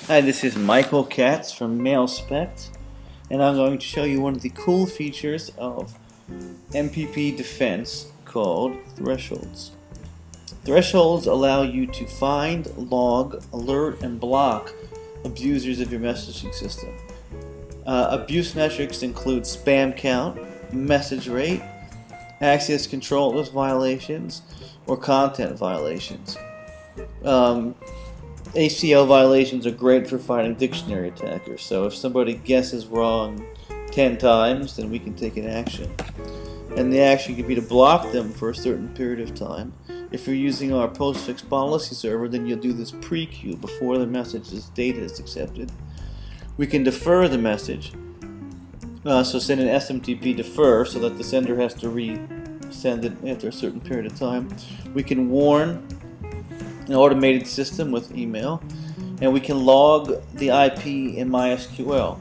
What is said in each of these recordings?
Hi, this is Michael Katz from MailSpect, and I'm going to show you one of the cool features of MPP Defense called Thresholds. Thresholds allow you to find, log, alert, and block abusers of your messaging system. Abuse metrics include spam count, message rate, access control violations, or content violations. ACL violations are great for finding dictionary attackers, so if somebody guesses wrong 10 times, then we can take an action. And the action could be to block them for a certain period of time. If you're using our postfix policy server, then you'll do this pre-queue before the message's data is accepted. We can defer the message, so send an SMTP defer so that the sender has to resend it after a certain period of time. We can warn an automated system with email, and we can log the IP in MySQL.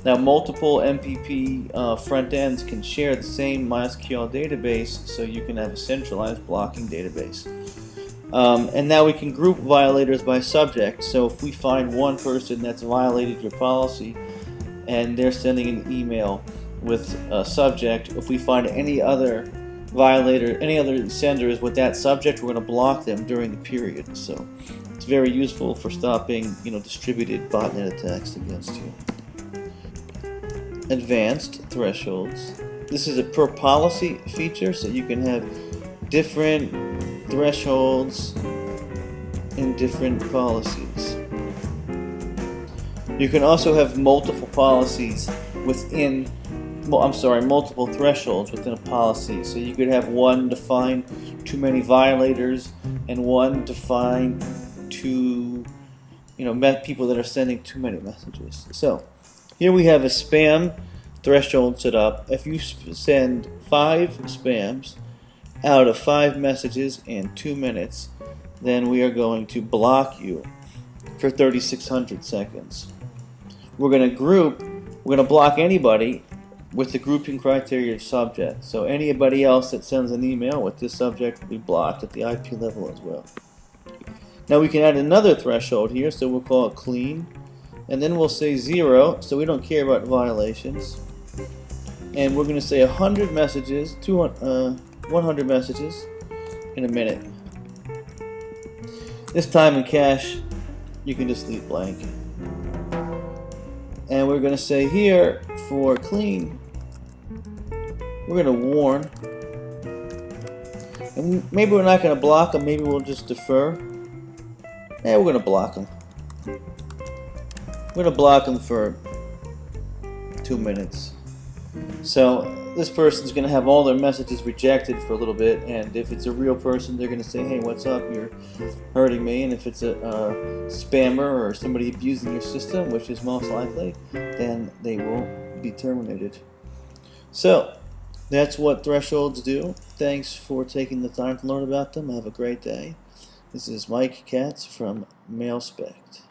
Now, multiple MPP front ends can share the same MySQL database, so you can have a centralized blocking database. And now we can group violators by subject. So if we find one person that's violated your policy and they're sending an email with a subject, if we find any other violator, any other senders with that subject, we're going to block them during the period. So it's very useful for stopping, distributed botnet attacks against you. Advanced thresholds. This is a per policy feature, so you can have different thresholds in different policies. You can also have multiple policies within multiple thresholds within a policy. So you could have one define too many violators and one define people that are sending too many messages. So here we have a spam threshold set up. If you send 5 spams out of 5 messages in 2 minutes, then we are going to block you for 3,600 seconds. We're going to block anybody with the grouping criteria of subject. So anybody else that sends an email with this subject will be blocked at the IP level as well. Now we can add another threshold here, so we'll call it clean, and then we'll say 0, so we don't care about violations. And we're going to say 100 messages, 100 messages in a minute. This time in cache, you can just leave blank. And we're going to say here for clean, we're going to warn. And maybe we're not going to block them, maybe we'll just defer. And we're going to block them. We're going to block them for 2 minutes. So this person's going to have all their messages rejected for a little bit, and if it's a real person, they're going to say, hey, what's up, you're hurting me. And if it's a spammer or somebody abusing your system, which is most likely, then they will be terminated. So that's what thresholds do. Thanks for taking the time to learn about them. Have a great day. This is Mike Katz from MailSpect.